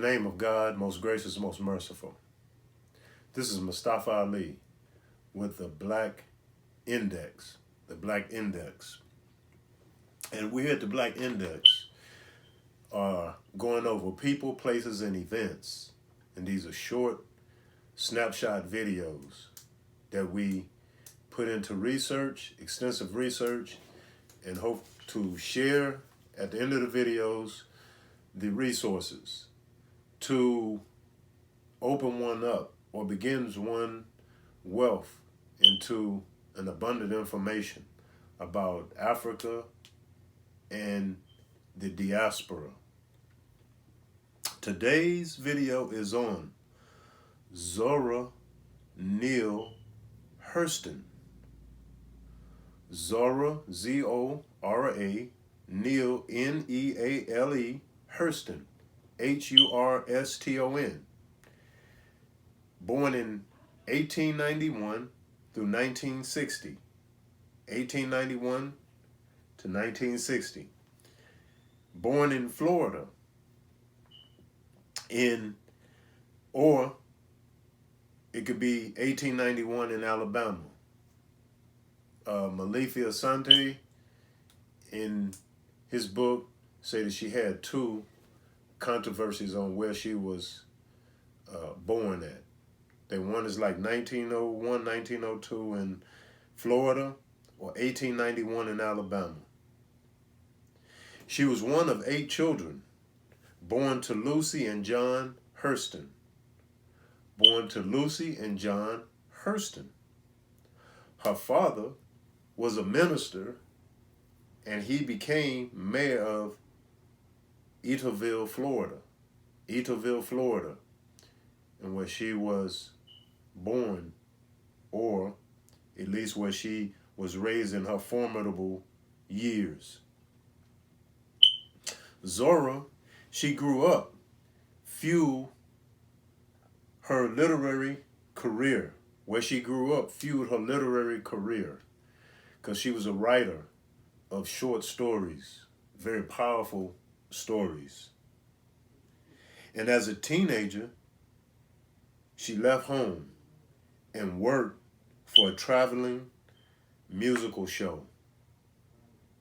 name of God, most gracious, most merciful. This is Mustafa Ali with the Black Index. The Black Index. And we at the Black Index are going over people, places, and events. And these are short snapshot videos that we put into research, extensive research, and hope to share at the end of the videos the resources to open one up or begins one wealth into an abundant information about Africa and the diaspora. Today's video is on Zora Neale Hurston. Zora, Z-O-R-A, Neale, N-E-A-L-E, Hurston, H-U-R-S-T-O-N. Born in 1891 through 1960. 1891 to 1960. Born in Florida. Or it could be 1891 in Alabama. Molefi Asante, in his book, say that she had two controversies on where she was born at. That one is like 1901, 1902 in Florida, or 1891 in Alabama. She was one of 8 children, born to Lucy and John Hurston. Born to Lucy and John Hurston. Her father was a minister, and he became mayor of Eatonville, Florida. Eatonville, Florida, and where she was born, or at least where she was raised in her formidable years. Zora, she grew up, fueled her literary career. Where she grew up fueled her literary career because she was a writer of short stories, very powerful stories. And as a teenager, she left home and worked for a traveling musical show.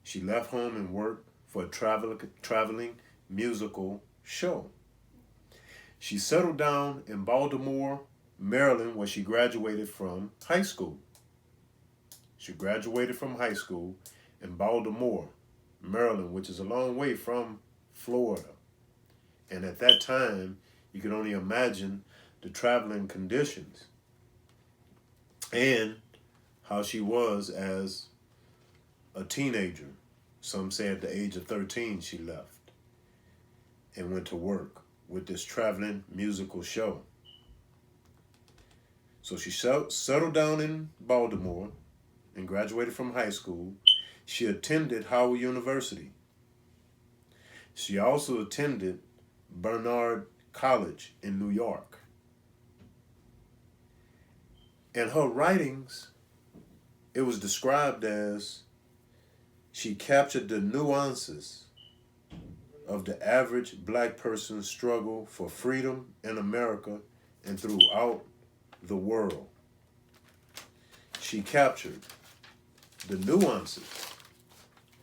She left home and worked for a traveling musical show. She settled down in Baltimore, Maryland, where she graduated from high school. She graduated from high school in Baltimore, Maryland, which is a long way from Florida. And at that time, you can only imagine the traveling conditions and how she was as a teenager. Some say at the age of 13 she left and went to work with this traveling musical show. So she settled down in Baltimore and graduated from high school. She attended Howard University. She also attended Barnard College in New York. And her writings, it was described as she captured the nuances of the average black person's struggle for freedom in America and throughout the world. She captured the nuances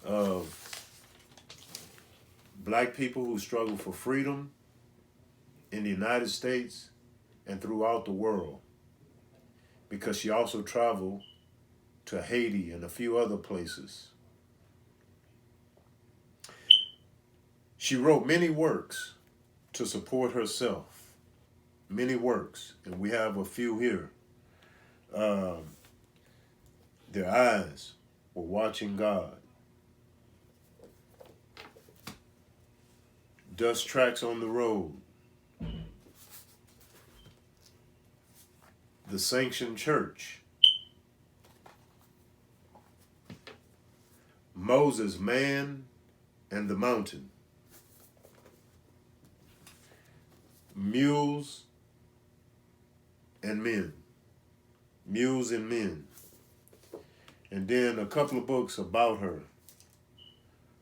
of black people who struggle for freedom in the United States and throughout the world, because she also traveled to Haiti and a few other places. She wrote many works to support herself. Many works, and we have a few here. Their eyes were watching God. Dust tracks on the road. The Sanctioned Church. Moses, Man, and the Mountain. Mules and Men. Mules and Men. And then a couple of books about her.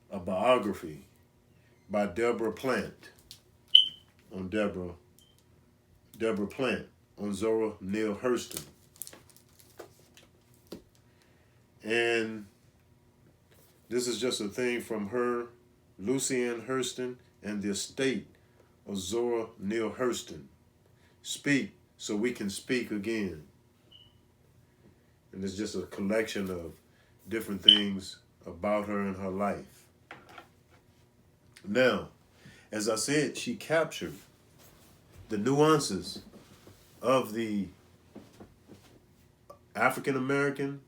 A biography by Deborah Plant. on Deborah Plant, on Zora Neale Hurston. And this is just a thing from her, Lucy Ann Hurston, and the estate of Zora Neale Hurston. Speak so we can speak again. And it's just a collection of different things about her and her life. Now, as I said, she captured the nuances of the African American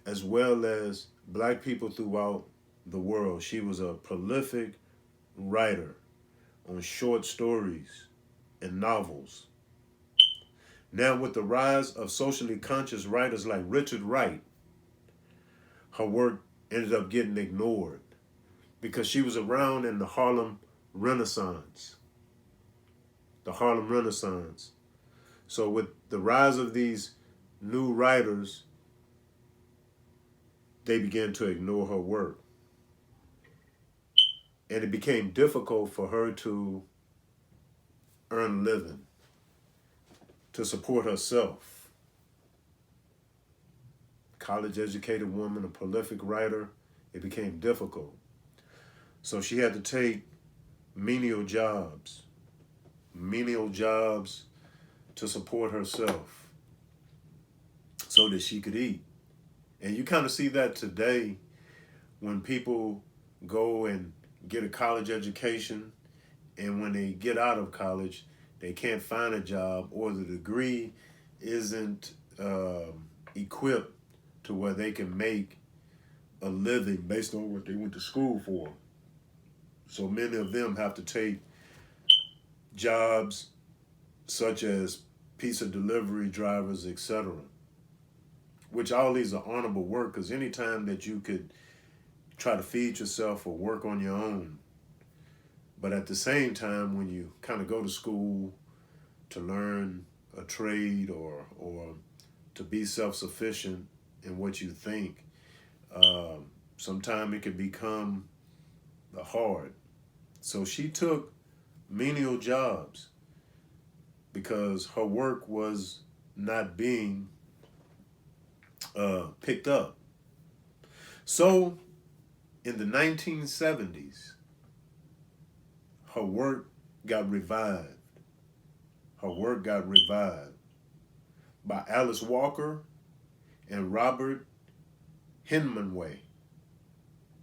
as well as black people throughout the world. She was a prolific writer on short stories and novels. Now, with the rise of socially conscious writers like Richard Wright, her work ended up getting ignored because she was around in the Harlem Renaissance. The Harlem Renaissance. So with the rise of these new writers, they began to ignore her work. And it became difficult for her to earn a living, to support herself. College-educated woman, a prolific writer, it became difficult. So she had to take menial jobs to support herself so that she could eat. And you kind of see that today when people go and get a college education, and when they get out of college, they can't find a job, or the degree isn't equipped to where they can make a living based on what they went to school for. So many of them have to take jobs such as pizza delivery drivers, etc., which all these are honorable work, because anytime that you could try to feed yourself or work on your own, but at the same time, when you kind of go to school to learn a trade or to be self-sufficient in what you think, sometimes it can become hard. So she took menial jobs because her work was not being picked up. So in the 1970s, her work got revived. Her work got revived by Alice Walker and Robert Hemingway.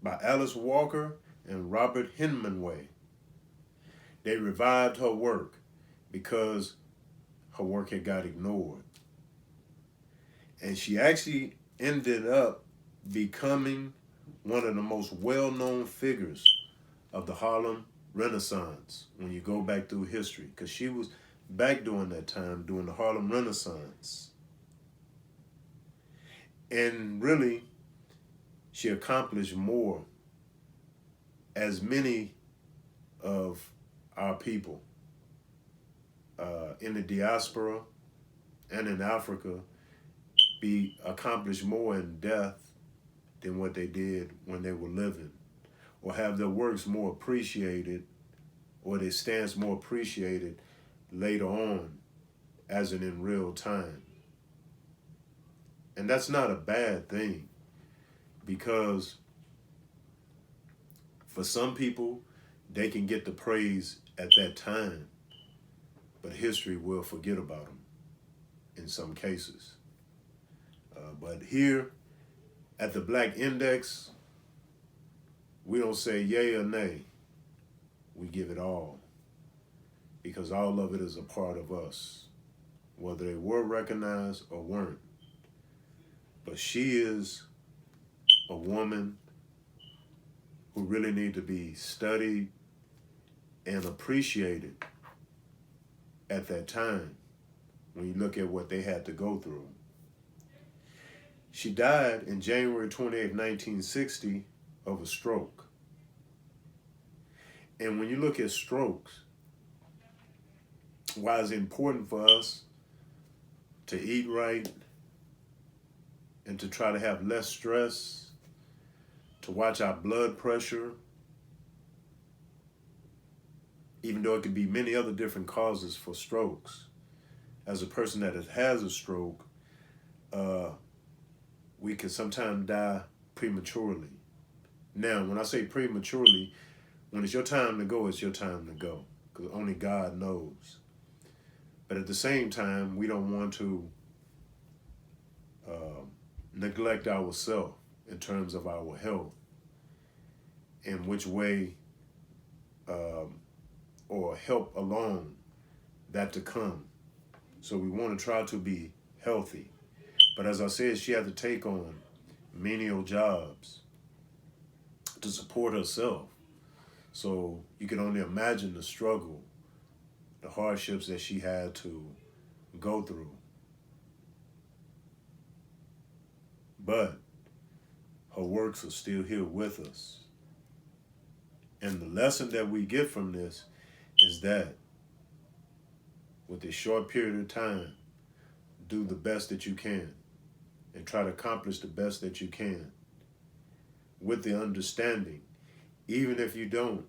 By Alice Walker and Robert Hemingway. They revived her work because her work had got ignored. And she actually ended up becoming one of the most well-known figures of the Harlem Renaissance when you go back through history, because she was back during that time, during the Harlem Renaissance. And really, she accomplished more, as many of our people in the diaspora and in Africa accomplished more in death than what they did when they were living, or have their works more appreciated, or their stance more appreciated later on, as in real time. And that's not a bad thing, because for some people, they can get the praise at that time, but history will forget about them in some cases. But here at the Black Index, we don't say yay or nay. We give it all, because all of it is a part of us, whether they were recognized or weren't. But she is a woman who really need to be studied and appreciated at that time when you look at what they had to go through. She died in January 28, 1960 of a stroke. And when you look at strokes, why is it important for us to eat right and to try to have less stress, to watch our blood pressure, even though it could be many other different causes for strokes. As a person that has a stroke, we can sometimes die prematurely. Now, when I say prematurely, when it's your time to go, it's your time to go, because only God knows. But at the same time, we don't want to neglect ourselves in terms of our health, in which way, or help along that to come. So we want to try to be healthy. But as I said, she had to take on menial jobs to support herself. So you can only imagine the struggle, the hardships that she had to go through. But her works are still here with us. And the lesson that we get from this is that with this short period of time, do the best that you can and try to accomplish the best that you can with the understanding, even if you don't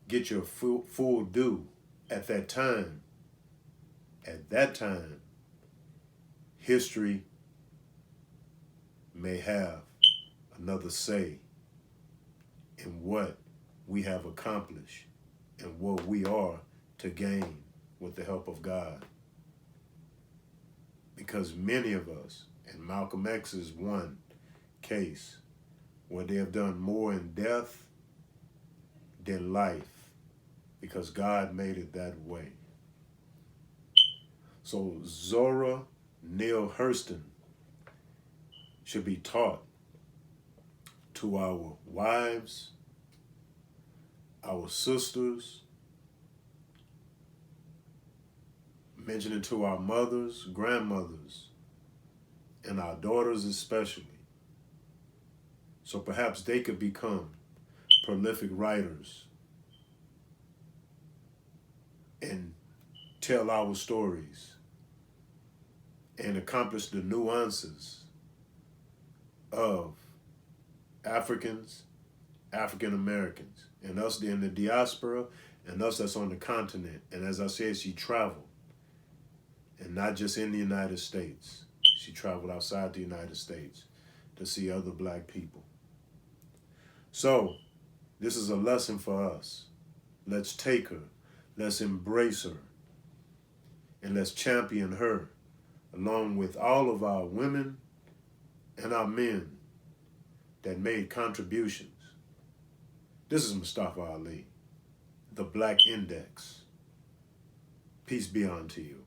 get your full due at that time, history may have another say in what we have accomplished and what we are to gain with the help of God. Because many of us, and Malcolm X is one case, where they have done more in death than life, because God made it that way. So Zora Neale Hurston should be taught to our wives, our sisters, mentioning to our mothers, grandmothers, and our daughters especially. So perhaps they could become prolific writers and tell our stories and accomplish the nuances of Africans, African Americans, and us in the diaspora, and us that's on the continent. And as I said, she traveled, and not just in the United States. She traveled outside the United States to see other black people. So this is a lesson for us. Let's take her, let's embrace her, and let's champion her along with all of our women and our men that made contributions. This is Mustafa Ali, the Black Index. Peace be unto you.